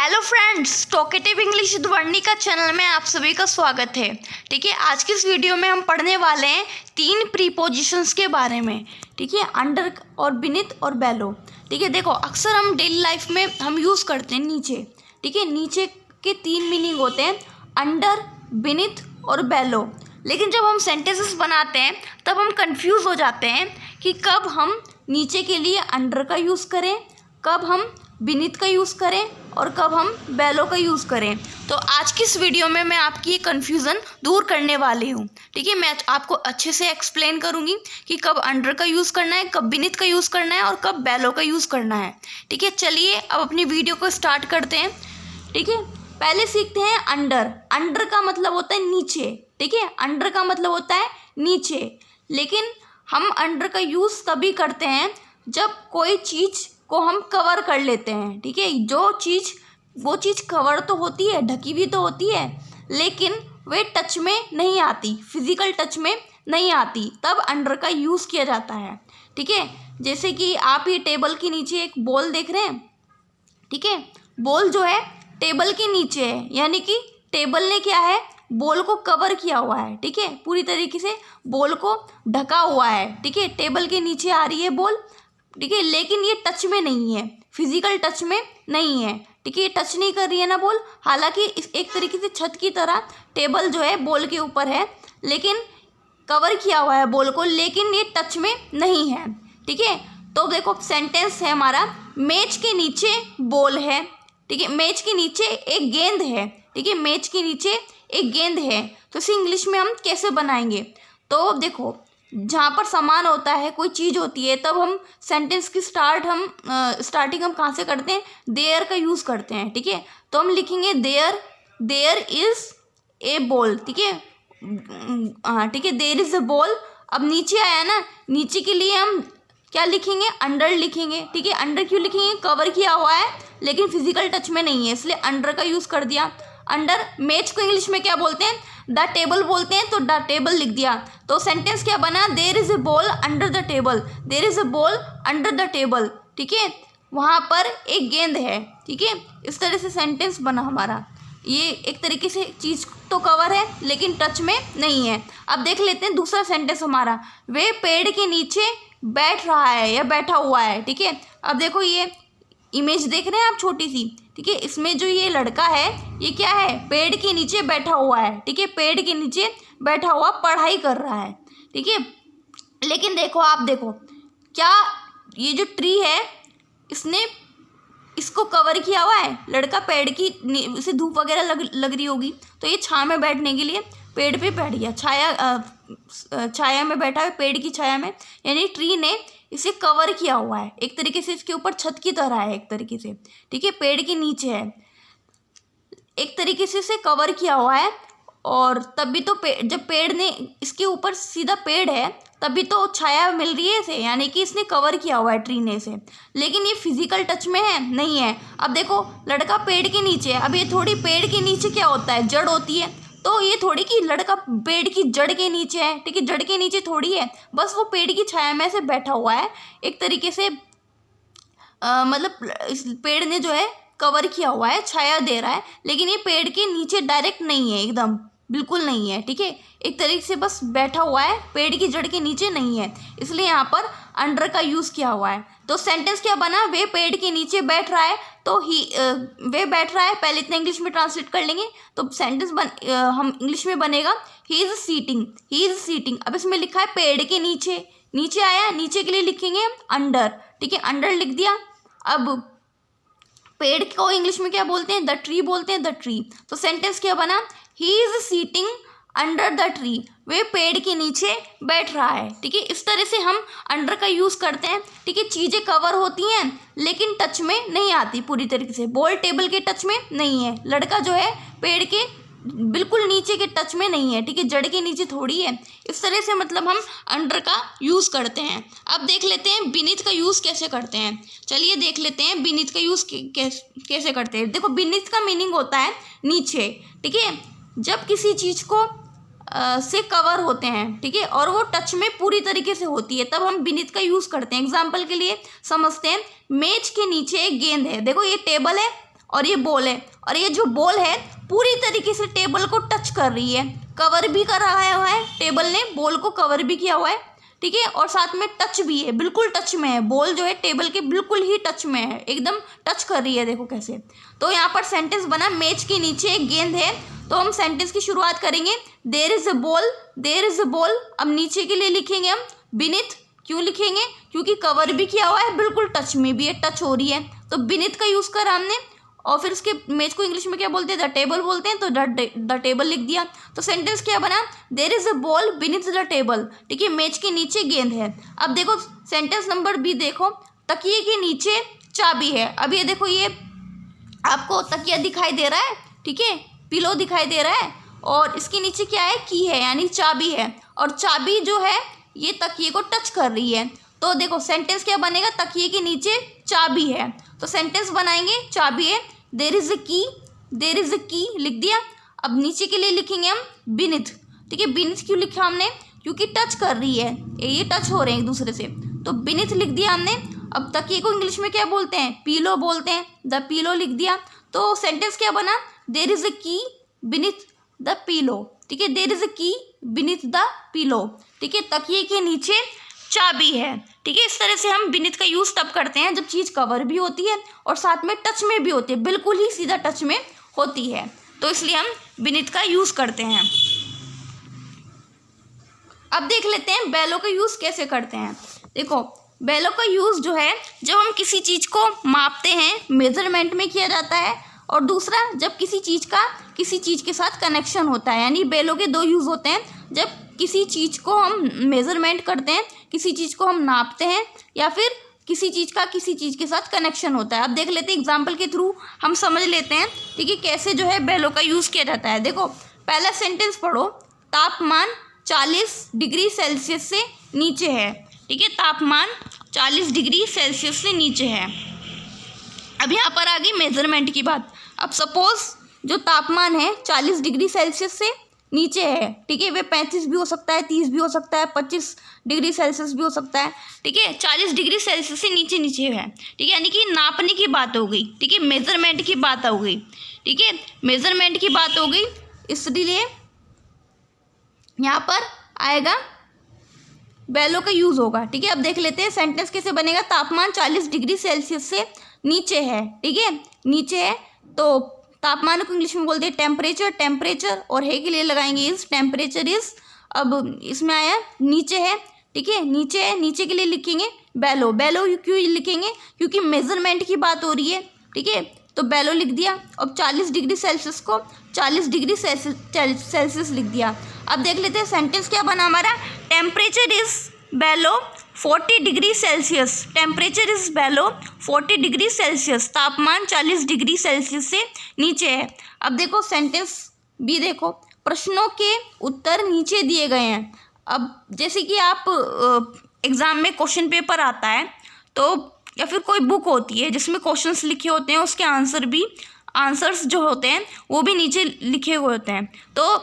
Hello friends, talkative English with Varnika channel में आप सभी का स्वागत है। ठीक है, आज की इस वीडियो में हम पढ़ने वाले हैं 3 प्रीपोजिशंस के बारे में। ठीक है, अंडर और बिनिथ और बेलो। ठीक है, देखो अक्सर हम डेली लाइफ में हम यूज़ करते हैं नीचे। ठीक है, नीचे के 3 मीनिंग होते हैं, अंडर, बिनिथ और बेलो। लेकिन जब हम सेंटेंसेस बनाते हैं तब हम कंफ्यूज हो जाते हैं कि कब हम नीचे के लिए अंडर का यूज़ करें, कब हम बिनिथ का यूज़ करें और कब हम बेलो का यूज़ करें। तो आज की इस वीडियो में मैं आपकी ये कन्फ्यूज़न दूर करने वाली हूँ। ठीक है, मैं आपको अच्छे से एक्सप्लेन करूँगी कि कब अंडर का यूज़ करना है, कब बिनिथ का यूज़ करना है और कब बेलो का यूज़ करना है। ठीक है, चलिए अब अपनी वीडियो को स्टार्ट करते हैं। ठीक है, पहले सीखते हैं अंडर। अंडर का मतलब होता है नीचे। ठीक है, अंडर का मतलब होता है नीचे। लेकिन हम अंडर का यूज़ तभी करते हैं जब कोई चीज़ को हम कवर कर लेते हैं। ठीक है, वो चीज़ कवर तो होती है, ढकी भी तो होती है, लेकिन वे टच में नहीं आती, फिजिकल टच में नहीं आती, तब अंडर का यूज़ किया जाता है। ठीक है, जैसे कि आप ये टेबल के नीचे एक बॉल देख रहे हैं। ठीक है, बॉल जो है टेबल के नीचे है, यानी कि टेबल ने क्या है, बॉल को कवर किया हुआ है। ठीक है, पूरी तरीके से बॉल को ढका हुआ है। ठीक है, टेबल के नीचे आ रही है बॉल। ठीक है, लेकिन ये टच में नहीं है, फिजिकल टच में नहीं है। ठीक है, ये टच नहीं कर रही है ना बॉल, हालांकि इस एक तरीके से छत की तरह टेबल जो है बॉल के ऊपर है, लेकिन कवर किया हुआ है बॉल को, लेकिन ये टच में नहीं है। ठीक है, तो देखो सेंटेंस है हमारा, मेज के नीचे बॉल है। ठीक है, मेज के नीचे एक गेंद है। ठीक है, मेज के नीचे एक गेंद है। तो इसे इंग्लिश में हम कैसे बनाएंगे? तो देखो, जहाँ पर सामान होता है, कोई चीज़ होती है, तब हम सेंटेंस की स्टार्टिंग हम कहाँ से करते हैं? देयर का यूज़ करते हैं। ठीक है, तो हम लिखेंगे देयर इज़ ए बॉल। ठीक है, हाँ ठीक है, देयर इज़ अ बॉल। अब नीचे आया ना, नीचे के लिए हम क्या लिखेंगे? अंडर लिखेंगे। ठीक है, अंडर क्यों लिखेंगे? कवर किया हुआ है लेकिन फिजिकल टच में नहीं है, इसलिए अंडर का यूज़ कर दिया। अंडर। मेज को इंग्लिश में क्या बोलते हैं? द टेबल बोलते हैं, तो द टेबल लिख दिया। तो सेंटेंस क्या बना? There is a ball under the table. There is a ball under the table. ठीक है, वहाँ पर एक गेंद है। ठीक है, इस तरह से सेंटेंस बना हमारा। ये एक तरीके से चीज़ तो कवर है लेकिन टच में नहीं है। अब देख लेते हैं दूसरा सेंटेंस हमारा, वे पेड़ के नीचे बैठ रहा है या बैठा हुआ है। ठीक है, अब देखो ये इमेज देख रहे हैं आप छोटी सी। ठीक है, इसमें जो ये लड़का है, ये क्या है? पेड़ के नीचे बैठा हुआ है। ठीक है, पेड़ के नीचे बैठा हुआ पढ़ाई कर रहा है। ठीक है, लेकिन देखो, आप देखो क्या ये जो ट्री है, इसको कवर किया हुआ है। लड़का पेड़ की इसे धूप वगैरह लग रही होगी, तो ये छाया में बैठने के लिए पेड़ पे बैठ गया, छाया में बैठा है, पेड़ की छाया में, यानी ट्री ने इसे कवर किया हुआ है। एक तरीके से इसके ऊपर छत की तरह है एक तरीके से। ठीक है, पेड़ के नीचे है, एक तरीके से इसे कवर किया हुआ है। और तभी तो जब पेड़ ने इसके ऊपर सीधा पेड़ है, तभी तो छाया मिल रही है इसे, यानी कि इसने कवर किया हुआ है ट्री ने इसे, लेकिन ये फिजिकल टच में है नहीं है। अब देखो, लड़का पेड़ के नीचे है। अब ये थोड़ी पेड़ के नीचे क्या होता है? जड़ होती है। तो ये थोड़ी कि लड़का पेड़ की जड़ के नीचे है। ठीक है, जड़ के नीचे थोड़ी है, बस वो पेड़ की छाया में से बैठा हुआ है। एक तरीके से मतलब इस पेड़ ने जो है कवर किया हुआ है, छाया दे रहा है, लेकिन ये पेड़ के नीचे डायरेक्ट नहीं है, एकदम बिल्कुल नहीं है। ठीक है, एक तरीके से बस बैठा हुआ है, पेड़ की जड़ के नीचे नहीं है, इसलिए यहाँ पर अंडर का यूज़ किया हुआ है। तो सेंटेंस क्या बना? वे पेड़ के नीचे बैठ रहा है, तो वे बैठ रहा है, पहले इतना इंग्लिश में ट्रांसलेट कर लेंगे तो सेंटेंस हम इंग्लिश में बनेगा he is sitting. He is sitting. अब इसमें लिखा है पेड़ के नीचे, नीचे आया, नीचे के लिए लिखेंगे अंडर। ठीक है, अंडर लिख दिया। अब पेड़ को इंग्लिश में क्या बोलते हैं? द ट्री बोलते हैं, द ट्री। तो सेंटेंस क्या बना? He is sitting under the tree. वे पेड़ के नीचे बैठ रहा है। ठीक है, इस तरह से हम अंडर का यूज़ करते हैं। ठीक है, चीज़ें कवर होती हैं लेकिन टच में नहीं आती पूरी तरीके से। बॉल टेबल के टच में नहीं है, लड़का जो है पेड़ के बिल्कुल नीचे के टच में नहीं है। ठीक है, जड़ के नीचे थोड़ी है। इस तरह से मतलब हम अंडर का यूज़ करते हैं। अब देख लेते हैं बिनिथ का यूज़ कैसे करते हैं। चलिए देख लेते हैं बिनिथ का यूज़ कैसे करते हैं। देखो, बिनिथ का मीनिंग होता है नीचे। ठीक है, जब किसी चीज़ को से कवर होते हैं, ठीक है, और वो टच में पूरी तरीके से होती है, तब हम बिनिथ का यूज़ करते हैं। एग्जाम्पल के लिए समझते हैं, मेज के नीचे एक गेंद है। देखो, ये टेबल है और ये बॉल है, और ये जो बॉल है पूरी तरीके से टेबल को टच कर रही है, कवर भी कर रहा है टेबल ने, बॉल को कवर भी किया हुआ है, ठीक है, और साथ में टच भी है, बिल्कुल टच में है, बॉल जो है टेबल के बिल्कुल ही टच में है, एकदम टच कर रही है, देखो कैसे। तो यहाँ पर सेंटेंस बना मेज के नीचे एक गेंद है। तो हम सेंटेंस की शुरुआत करेंगे, there is a ball, there is a ball. अब नीचे के लिए लिखेंगे हम बिनिथ, क्यों लिखेंगे, क्योंकि कवर भी किया हुआ है, बिल्कुल टच में भी है, टच हो रही है, तो बिनिथ का यूज़ करा हमने। और फिर उसके मेज को इंग्लिश में क्या बोलते हैं, द टेबल बोलते हैं, तो द टेबल लिख दिया। तो सेंटेंस क्या बना, there is a ball beneath the table, ठीक है, मेज के नीचे गेंद है। अब देखो सेंटेंस नंबर बी देखो, तकिए के नीचे चाबी है। अब ये देखो, ये आपको तकिया दिखाई दे रहा है, ठीक है, पिलो दिखाई दे रहा है, और इसके नीचे क्या है, की है, यानी चाबी है, और चाबी जो है ये तकिए को टच कर रही है। तो देखो सेंटेंस क्या बनेगा, तकिए के नीचे चाबी है, तो सेंटेंस बनाएंगे चाबी है, देयर इज अ की, देयर इज अ की लिख दिया। अब नीचे के लिए लिखेंगे हम बिनिथ, ठीक है, बिनिथ क्यों लिखा हमने, क्योंकि टच कर रही है, ये टच हो रहे हैं एक दूसरे से, तो बिनिथ लिख दिया हमने। अब तकिए को इंग्लिश में क्या बोलते हैं, पीलो बोलते हैं, द पीलो लिख दिया। तो सेंटेंस क्या बना, देयर इज अ की बिनिथ द पीलो, ठीक है, देयर इज अ की बिनिथ द पीलो, ठीक है, तकिए के नीचे चाबी है, ठीक है। इस तरह से हम बिनिथ का यूज़ तब करते हैं जब चीज़ कवर भी होती है और साथ में टच में भी होती है, बिल्कुल ही सीधा टच में होती है, तो इसलिए हम बिनिथ का यूज़ करते हैं। अब देख लेते हैं बेलो का यूज़ कैसे करते हैं। देखो बेलो का यूज़ जो है, जब हम किसी चीज़ को मापते हैं मेजरमेंट में किया जाता है, और दूसरा जब किसी चीज़ का किसी चीज़ के साथ कनेक्शन होता है, यानी बेलो के दो यूज़ होते हैं, जब किसी चीज़ को हम मेज़रमेंट करते हैं, किसी चीज़ को हम नापते हैं, या फिर किसी चीज़ का किसी चीज़ के साथ कनेक्शन होता है। अब देख लेते हैं एग्जाम्पल के थ्रू हम समझ लेते हैं, ठीक है, कैसे जो है बेलो का यूज़ किया जाता है। देखो पहला सेंटेंस पढ़ो, तापमान 40 डिग्री सेल्सियस से नीचे है, ठीक है, तापमान 40 डिग्री सेल्सियस से नीचे है। अब यहाँ पर आ गई मेजरमेंट की बात। अब सपोज जो तापमान है 40 डिग्री सेल्सियस से नीचे है, ठीक है, वे 35 भी हो सकता है, 30 भी हो सकता है, 25 डिग्री सेल्सियस भी हो सकता है, ठीक है, 40 डिग्री सेल्सियस से नीचे नीचे है, ठीक है, यानी कि नापने की बात हो गई, ठीक है, मेजरमेंट की बात हो गई, ठीक है, मेजरमेंट की बात हो गई, इसलिए यहाँ पर आएगा बेलो का यूज़ होगा, ठीक है। अब देख लेते हैं सेंटेंस कैसे बनेगा, तापमान 40 डिग्री सेल्सियस से नीचे है, ठीक है, नीचे है, तो तापमान को इंग्लिश में बोलते हैं टेम्परेचर, टेम्परेचर, और है के लिए लगाएंगे इज, टेम्परेचर इज। अब इसमें आया नीचे है, ठीक है, नीचे है, नीचे के लिए लिखेंगे बेलो, बेलो क्यों लिखेंगे, क्योंकि मेजरमेंट की बात हो रही है, ठीक है, तो बेलो लिख दिया। अब 40 डिग्री सेल्सियस को 40 डिग्री सेल्सियस लिख दिया। अब देख लेते हैं सेंटेंस क्या बना हमारा, temperature is below 40 degree Celsius, temperature is below 40 degree Celsius, तापमान 40 डिग्री सेल्सियस से नीचे है। अब देखो सेंटेंस बी देखो, प्रश्नों के उत्तर नीचे दिए गए हैं। अब जैसे कि आप एग्ज़ाम में क्वेश्चन पेपर आता है, तो या फिर कोई बुक होती है जिसमें क्वेश्चंस लिखे होते हैं, उसके आंसर्स जो होते हैं वो भी नीचे लिखे हुए होते हैं। तो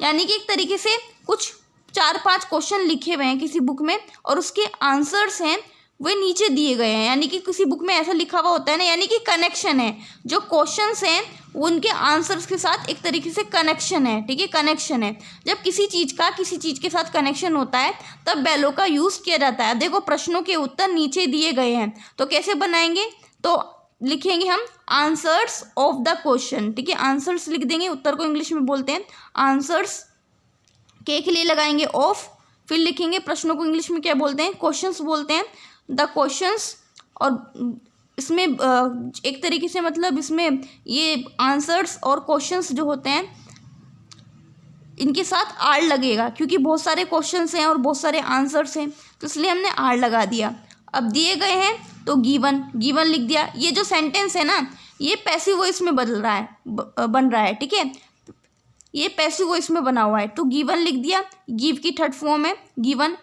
यानी कि एक तरीके से कुछ 4-5 क्वेश्चन लिखे हुए हैं किसी बुक में, और उसके आंसर्स हैं वे नीचे दिए गए हैं, यानी कि किसी बुक में ऐसा लिखा हुआ होता है ना, यानी कि कनेक्शन है, जो क्वेश्चंस हैं वो उनके आंसर्स के साथ एक तरीके से कनेक्शन है, ठीक है, कनेक्शन है। जब किसी चीज़ का किसी चीज़ के साथ कनेक्शन होता है तब बेलो का यूज़ किया जाता है। देखो प्रश्नों के उत्तर नीचे दिए गए हैं, तो कैसे बनाएंगे, तो लिखेंगे हम आंसर्स ऑफ द क्वेश्चन, ठीक है, आंसर्स लिख देंगे, उत्तर को इंग्लिश में बोलते हैं आंसर्स, के लिए लगाएंगे ऑफ, फिर लिखेंगे प्रश्नों को इंग्लिश में क्या बोलते हैं, क्वेश्चंस बोलते हैं, द क्वेश्चंस, और इसमें एक तरीके से मतलब इसमें ये आंसर्स और क्वेश्चंस जो होते हैं इनके साथ आर लगेगा, क्योंकि बहुत सारे क्वेश्चंस हैं और बहुत सारे आंसर्स हैं, तो इसलिए हमने आर लगा दिया। अब दिए गए हैं तो गिवन लिख दिया। ये जो सेंटेंस है ना, ये पैसिव वॉइस में बन रहा है, ठीक है, ये पैसिव वॉइस में बना हुआ है, तो गिवन लिख दिया, गिव की थर्ड फॉर्म है गिवन,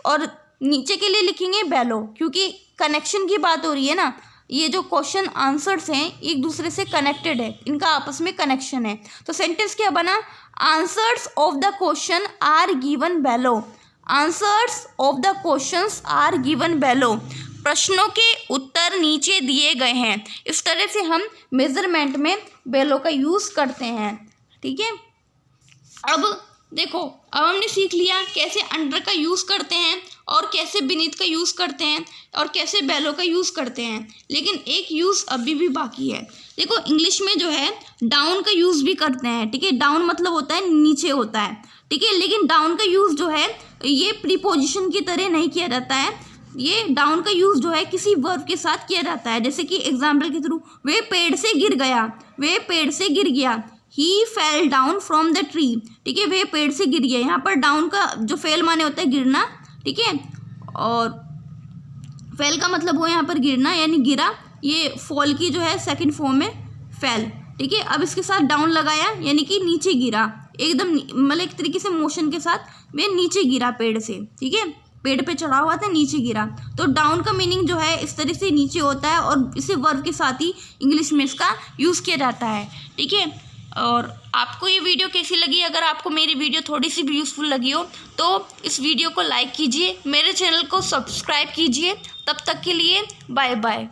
और नीचे के लिए लिखेंगे बेलो, क्योंकि कनेक्शन की बात हो रही है ना, ये जो क्वेश्चन आंसर्स हैं एक दूसरे से कनेक्टेड है, इनका आपस में कनेक्शन है। तो सेंटेंस क्या बना, answers of the question are given below, answers of the questions are given below, प्रश्नों के उत्तर नीचे दिए गए हैं। इस तरह से हम मेजरमेंट में बेलो का यूज़ करते हैं। ठीक है, अब देखो, अब हमने सीख लिया कैसे अंडर का यूज़ करते हैं और कैसे बीनीथ का यूज़ करते हैं और कैसे बेलो का यूज़ करते हैं। लेकिन एक यूज़ अभी भी बाकी है। देखो, इंग्लिश में जो है डाउन का यूज़ भी करते हैं। ठीक है, डाउन मतलब होता है नीचे होता है। ठीक है, लेकिन डाउन का यूज़ जो है ये प्रीपोजिशन की तरह नहीं किया जाता है। ये डाउन का यूज़ जो है किसी वर्ब के साथ किया जाता है। जैसे कि एग्जाम्पल के थ्रू, वे पेड़ से गिर गया, वे पेड़ से गिर गया। He fell down from the tree। ठीक है, वह पेड़ से गिर गया। यहाँ पर डाउन का जो फेल माने होता है गिरना। ठीक है, और फेल का मतलब हो यहाँ पर गिरना, यानी गिरा। ये फॉल की जो है सेकंड फॉर्म में फेल। ठीक है, अब इसके साथ डाउन लगाया यानी कि नीचे गिरा, एकदम मतलब एक तरीके से मोशन के साथ वह नीचे गिरा पेड़ से। ठीक है, पेड़ पे चढ़ा हुआ था, नीचे गिरा। तो डाउन का मीनिंग जो है इस तरह से नीचे होता है और इसे वर्ब के साथ ही इंग्लिश में इसका यूज़ किया जाता है। ठीक है, और आपको ये वीडियो कैसी लगी? अगर आपको मेरी वीडियो थोड़ी सी भी यूज़फुल लगी हो तो इस वीडियो को लाइक कीजिए, मेरे चैनल को सब्सक्राइब कीजिए। तब तक के लिए बाय बाय।